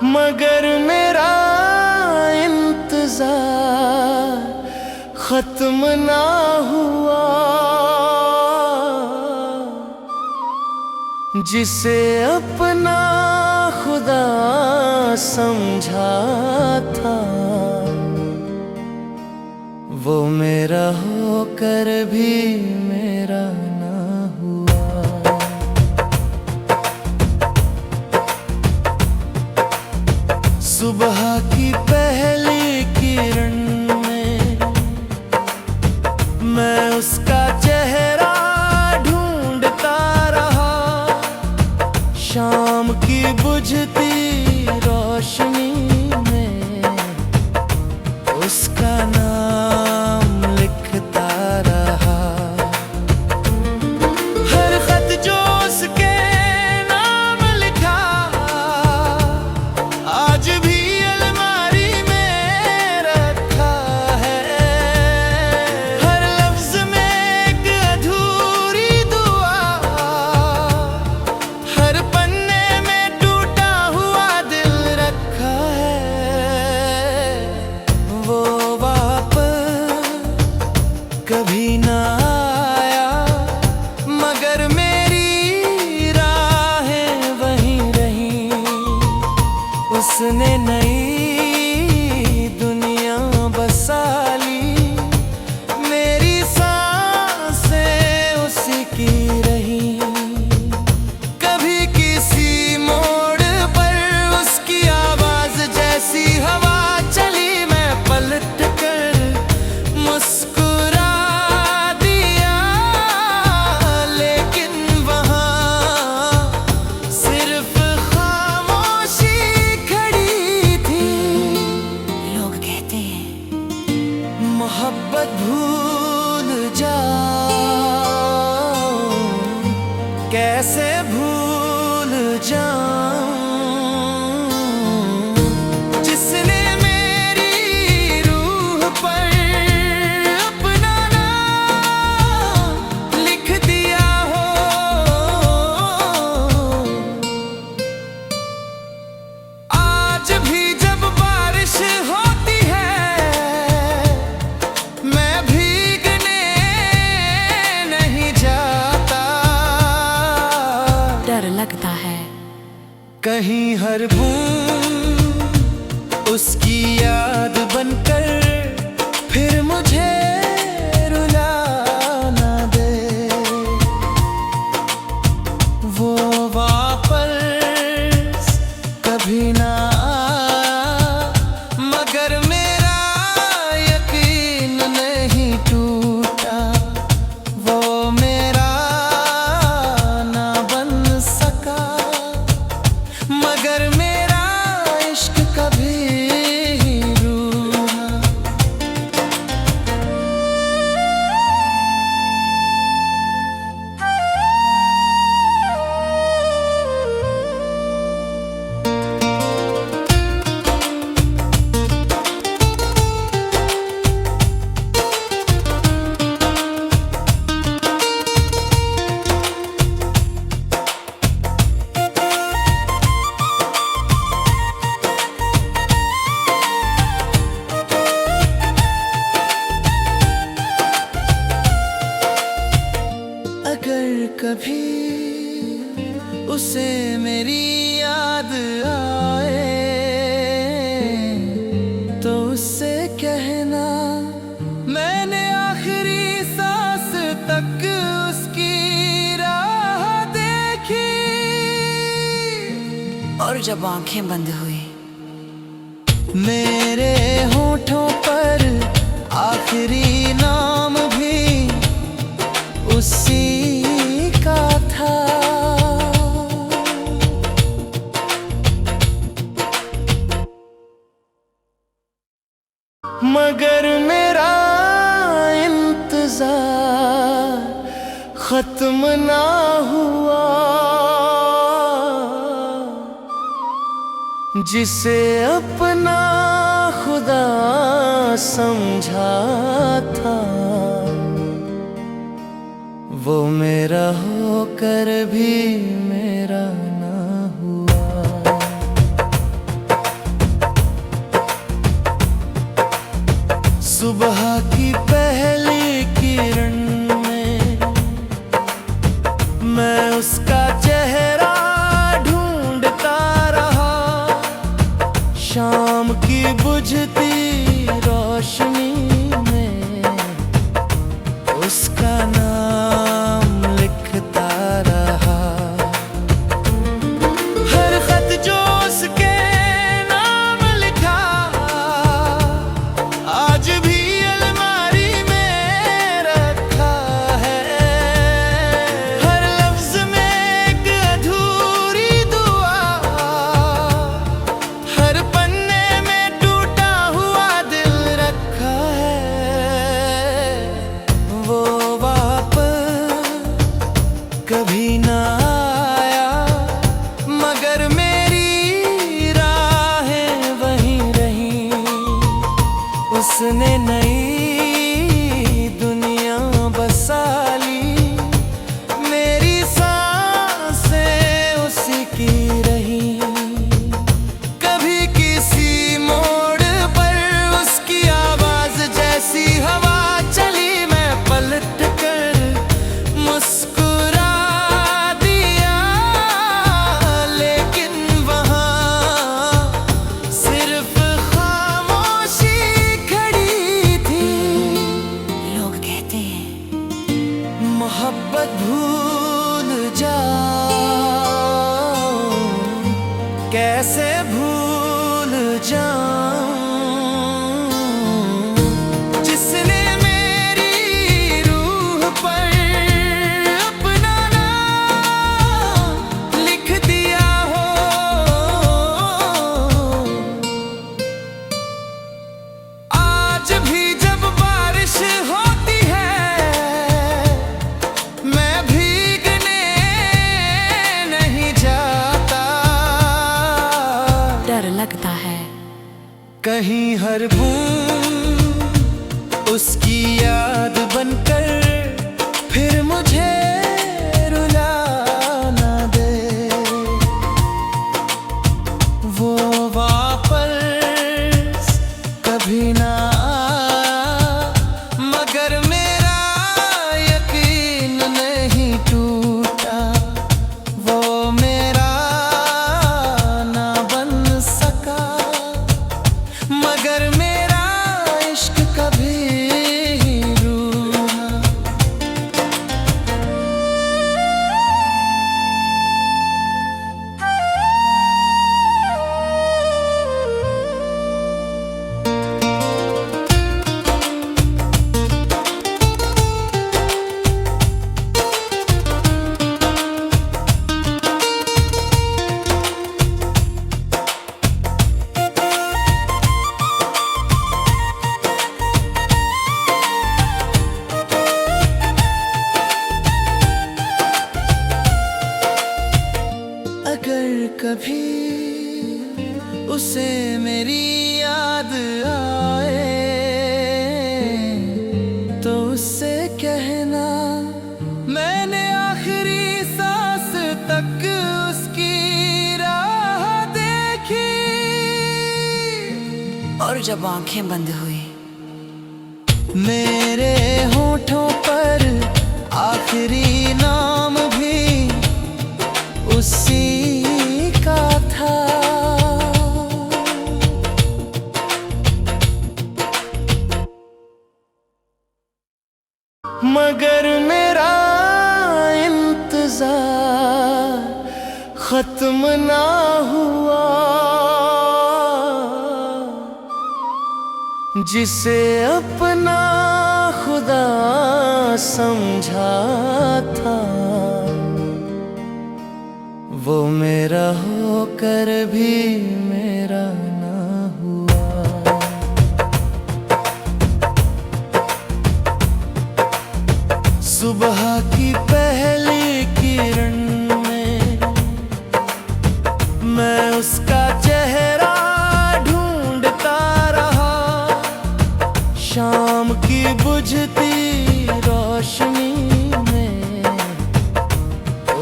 मगर मेरा इंतजार खत्म ना हुआ। जिसे अपना खुदा समझा था वो मेरा होकर भी मेरा ना हुआ। सुबह की पहली किरण में मैं उसका चेहरा ढूंढता रहा। शाम की बुझती रोशनी में उसका नाम लिखता रहा। हर खत जो उसके नाम लिखा आज भी अलमारी में रखा है। हर लफ्ज में एक अधूरी दुआ, हर पन्ने में टूटा हुआ दिल रखा है। वो कभी ना आया मगर मेरी राहें वहीं रहीं। उसने नई दुनिया बसा ली, मेरी सांसें उसी की रही। कभी किसी मोड़ पर उसकी आवाज जैसी हवा चली, मैं पलट कर मुस्कुरा दिया। लेकिन वहाँ सिर्फ खामोशी खड़ी थी। लोग कहते हैं मोहब्बत भूल जाऊं, कैसे भूल जाऊं जिसने मेरी रूह पर अपना नाम लिख दिया हो। आज भी जब बारिश होती है मैं भीगने नहीं जाता। डर लगता है कहीं हर बूंद उसकी याद बनकर फिर मुझे रुला ना दे। वो वापस कभी ना मगर मेरा यकीन नहीं टूटा। वो मेरा ना बन सका मगर मेरा इश्क कभी रूठा। अगर कभी उसे मेरी याद आए तो उससे कहना मैंने आखिरी सांस तक उसकी राह देखी। और जब आंखें बंद हुई मेरे होठों पर आखिरी नाम भी उसी का था। मगर मेरा इंतजार खत्म ना हुआ। जिसे अपना खुदा समझा था वो मेरा होकर भी मेरा ना हुआ। सुबह की पहली किरण में मैं उसका चेहरा ढूंढता रहा। शाम की बुझती रोशनी में उसका नाम लिखता रहा। हर खत जो उसके नाम लिखा आज भी अलमारी में रखा है। हर लफ्ज में एक अधूरी दुआ, हर पन्ने में टूटा हुआ दिल रखा है। वो वापस कभी ना आया मगर मेरी राहें वहीं रहीं। उसने नई दुनिया बसा ली, मेरी सांसें उसी की रही। कभी किसी मोड़ पर उसकी आवाज जैसी हवा चली, मैं पलट कर मुस्कुरा दिया। लेकिन वहाँ सिर्फ खामोशी खड़ी थी। लोग कहते हैं मोहब्बत भूल जाऊं, कैसे भूल जाऊं जिसने मेरी रूह पर अपना नाम लिख दिया हो। आज भी जब बारिश होती है मैं भीगने नहीं जाता। डर लगता है कहीं हर बूंद उसकी याद बनकर फिर मुझे रुला ना दे। वो वापस कभी ना आ मगर मेरा यकीन नहीं टूटा। वो मेरा ना बन सका मगर मेरा इश्क कभी रूठा। अगर कभी उसे मेरी याद आए तो उससे कहना मैंने आखिरी सांस तक उसकी राह देखी। और जब आंखें बंद हुई मेरे होठों पर आखिरी नाम भी उसी का था। मगर मेरा इंतजार खत्म ना हुआ। जिसे अपना खुदा समझा था वो मेरा होकर भी मेरा ना हुआ। सुबह की पहली किरण में मैं उसका चेहरा ढूंढता रहा। शाम की बुझती रोशनी में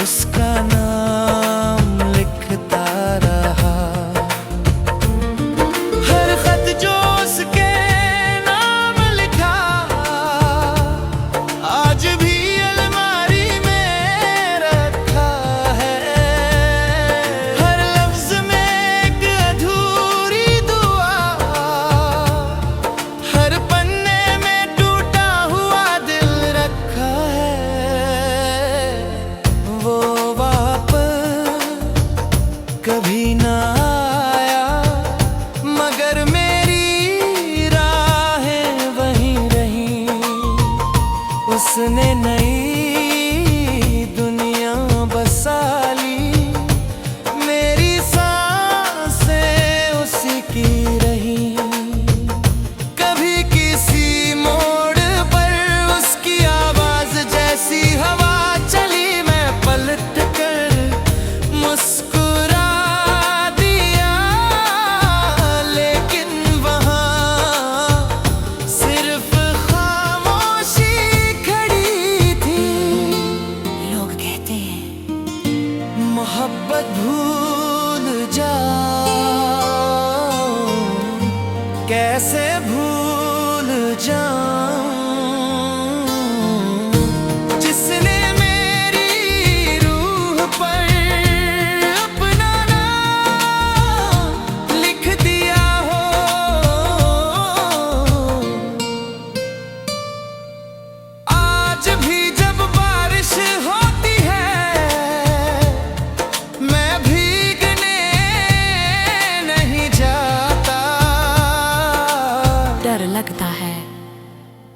उसका नाम लिखता रहा।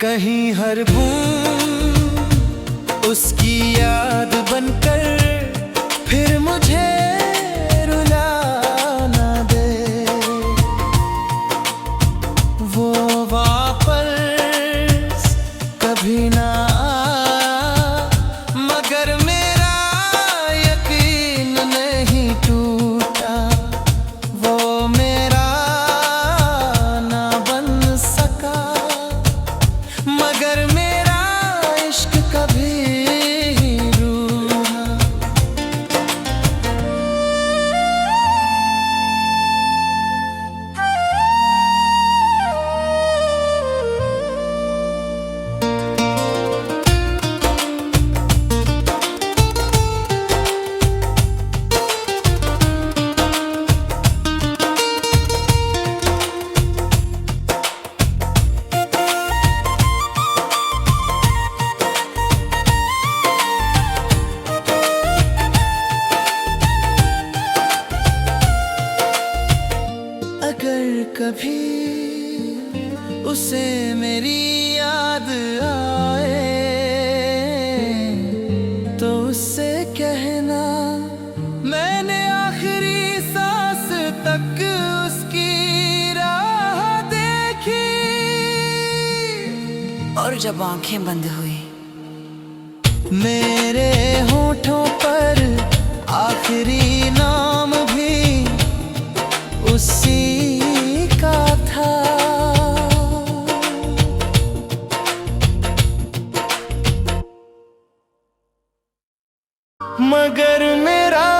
कहीं हर बूंद उसकी याद बनकर फिर मुझे रुला ना दे। वो वापस कभी ना मगर मेरा यकीन नहीं टूटा। वो मेरा ना बन सका मगर मेरा इश्क कभी रूठा। अगर कभी उसे मेरी याद आए तो उससे कहना मैंने आखिरी सांस तक उसकी राह देखी। और जब आंखें बंद हुई मेरे होठों पर आखिरी नाम भी उसी का था। मगर मेरा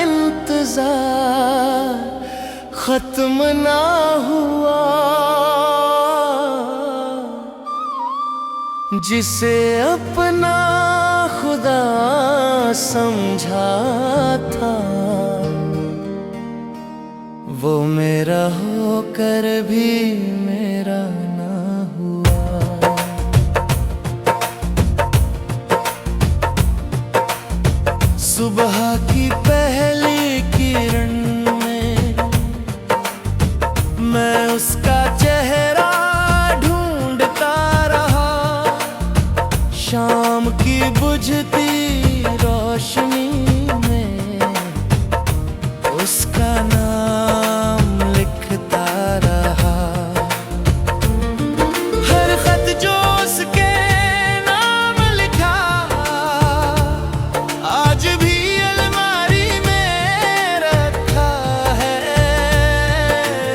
इंतजार खत्म ना हुआ। जिसे अपना खुदा समझा था वो मेरा होकर भी मेरा ना हुआ। सुबह की पहली किरण में मैं उसका चेहरा ढूंढता रहा। शाम की बुझती रोशनी में उसका नाम लिखता रहा। हर खत जो उसके नाम लिखा आज भी अलमारी में रखा है।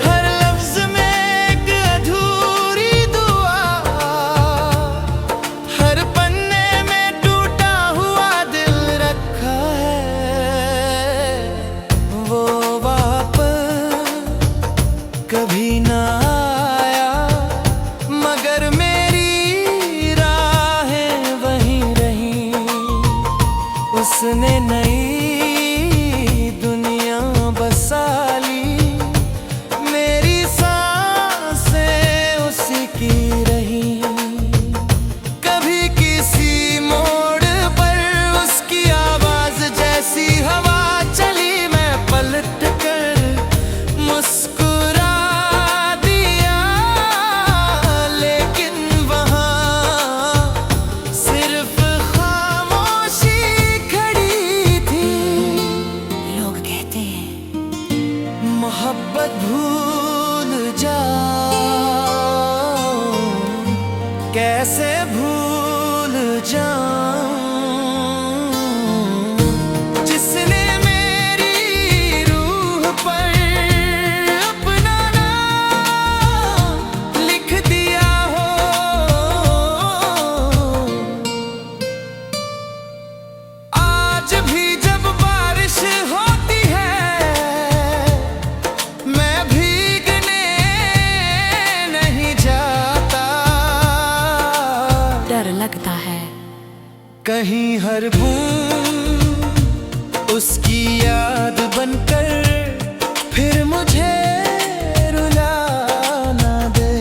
हर लफ्ज में एक अधूरी दुआ, हर पन्ने में टूटा हुआ दिल रखा है। वो कभी ना आया मगर मेरी राहें वहीं रहीं। उसने नई दुनिया बसा ली, मेरी सांसें उसी की रही। कभी किसी मोड़ पर उसकी आवाज जैसी हवा चली, मैं पलट कर मुस्कुरा दिया। लेकिन वहाँ सिर्फ खामोशी खड़ी थी। लोग कहते हैं मोहब्बत भूल जाओ, कैसे भूल जाऊं जिसने मेरी रूह पर अपना नाम लिख दिया हो। आज भी जब बारिश होती है मैं भीगने नहीं जाता। डर लगता है कहीं हर बूंद उसकी याद बनकर फिर मुझे रुला ना दे।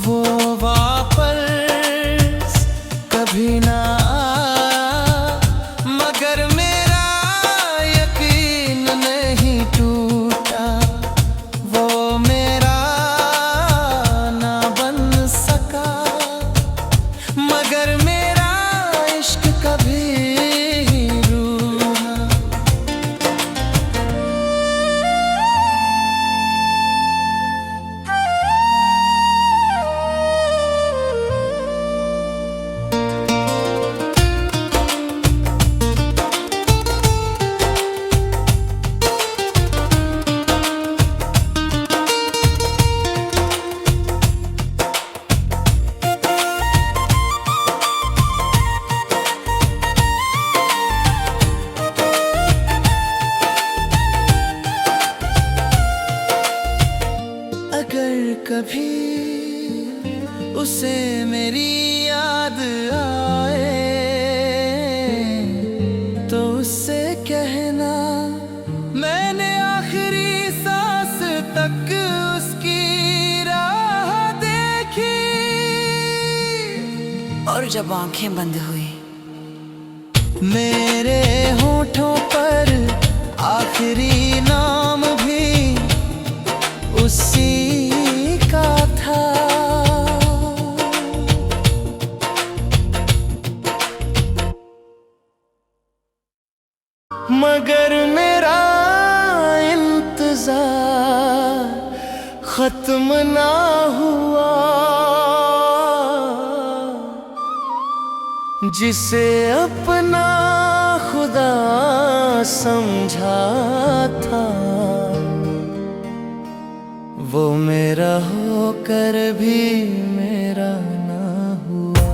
वो वापस कभी ना मगर मेरा यकीन नहीं टूटा। वो मेरा कभी उसे मेरी याद आए तो उससे कहना मैंने आखिरी सांस तक उसकी राह देखी। और जब आंखें बंद हुई मेरे होठों पर आखिरी नाम भी उसी का था। मगर मेरा इंतजार खत्म ना हुआ, जिसे अपना खुदा समझा था वो मेरा होकर भी मेरा ना हुआ।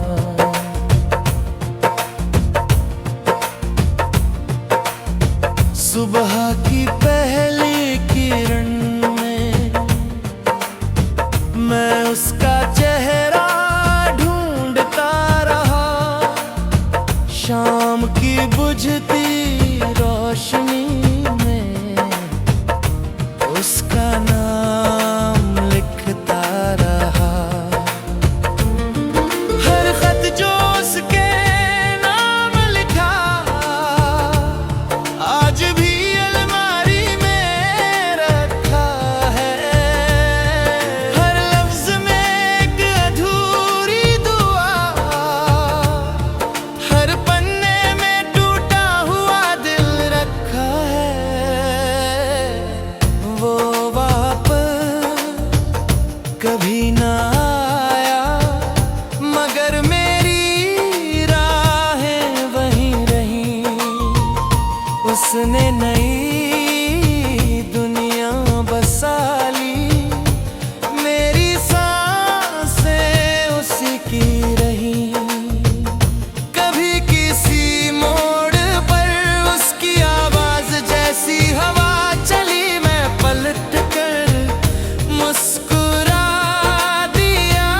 सुबह की पहली किरण में मैं उसका चेहरा ढूंढता रहा। शाम की बुझती रोशनी में उसका नाम लिखता रहा। हर खत जो उसके नाम लिखा आज भी अलमारी में रखा है। हर लफ्ज में एक अधूरी दुआ, हर पन्ने में टूटा हुआ दिल रखा है। वो कभी ना आया मगर मेरी राहें वहीं रहीं। उसने नई दुनिया बसा ली, मेरी सांसें उसी की रही। कभी किसी मोड़ पर उसकी आवाज जैसी हवा चली, मैं पलट कर मुस्कुरा दिया।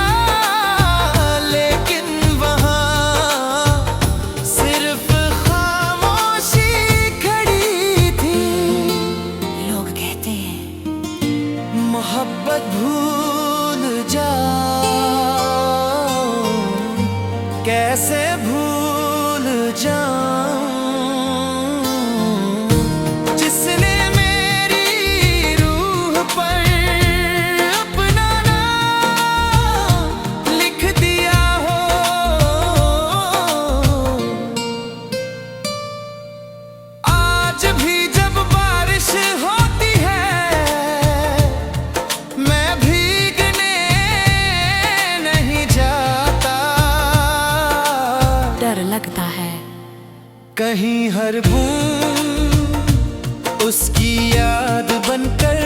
लेकिन वहाँ सिर्फ खामोशी खड़ी थी। लोग कहते हैं मोहब्बत भूल जाओ, कैसे भूल जाऊं जिसने मेरी रूह पर अपना नाम लिख दिया हो। आज भी जब बारिश होती है मैं भीगने नहीं जाता। डर लगता है कहीं हर बूंद उसकी याद बनकर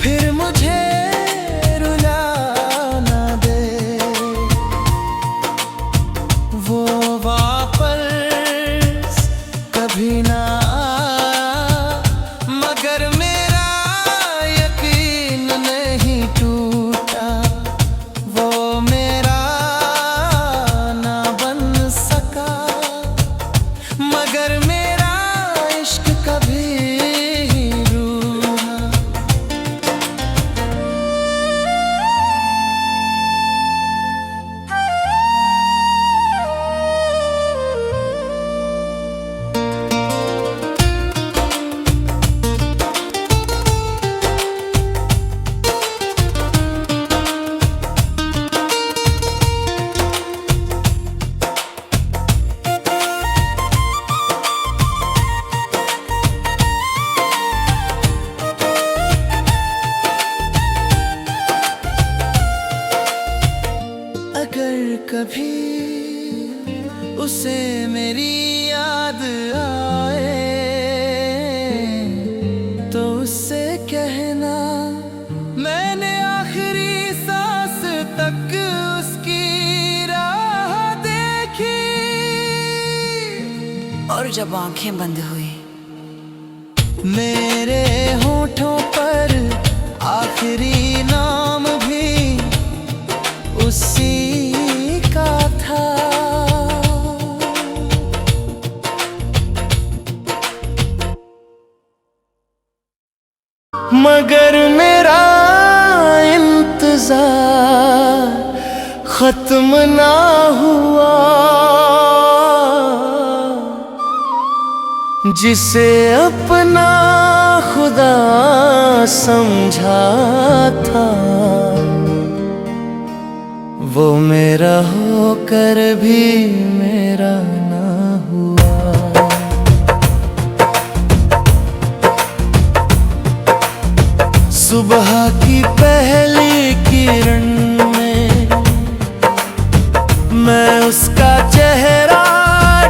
फिर मुझे रुला ना दे। वो वापस कभी ना आ मगर मेरा यकीन नहीं टूटा। वो मेरा ना बन सका मगर मेरा इश्क कभी रूठा। अगर कभी उसे मेरी याद आए तो उससे कहना मैंने आखिरी सांस तक उसकी राह देखी। और जब आंखें बंद हुई मेरे होठों पर आखिरी नाम भी मगर मेरा इंतजार खत्म ना हुआ। जिसे अपना खुदा समझा था वो मेरा होकर भी मेरा ना हुआ। सुबह की पहली किरण में मैं उसका चेहरा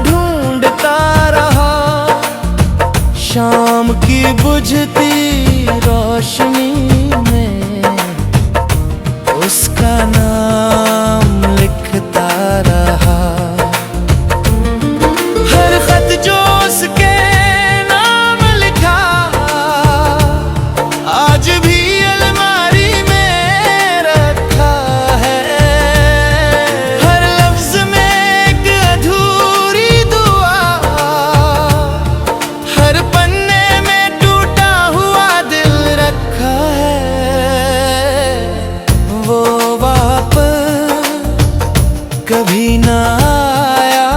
ढूंढता रहा। शाम की बुझती रोशनी में उसका नाम लिखता रहा। हर खत जो उसके नाम लिखा आज भी अलमारी में रखा है। हर लफ्ज में एक अधूरी दुआ, हर पन्ने में टूटा हुआ दिल रखा है। वो कभी ना आया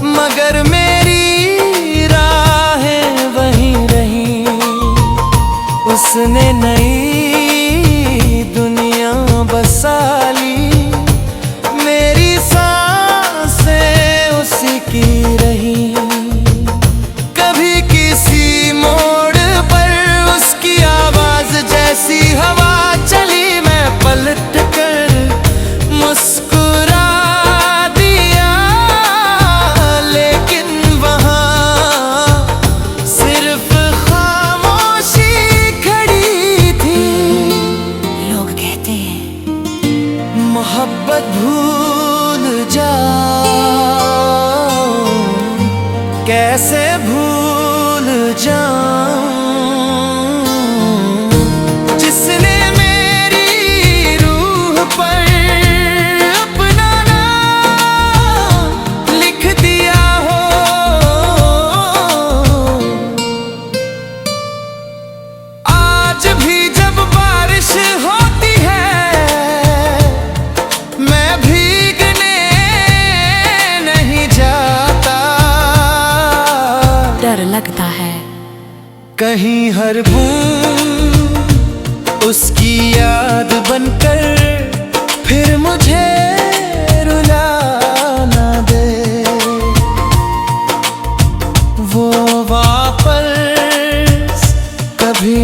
मगर मेरी राहें वहीं रहीं। उसने नई दुनिया बसा ली, मेरी सांसें उसी की रही। कभी किसी मोड़ पर उसकी आवाज जैसी हवा चली, मैं पलट कर मुस्कुरा दिया। लेकिन वहाँ सिर्फ खामोशी खड़ी थी। लोग कहते हैं मोहब्बत भूल जाऊं, कैसे भूल जाऊं जिसने मेरी रूह पर अपना नाम लिख दिया हो। आज भी जब बारिश होती है मैं भीगने नहीं जाता। डर लगता है कहीं हर बूंद उसकी याद बनकर फिर मुझे रुला ना दे। वो वापस कभी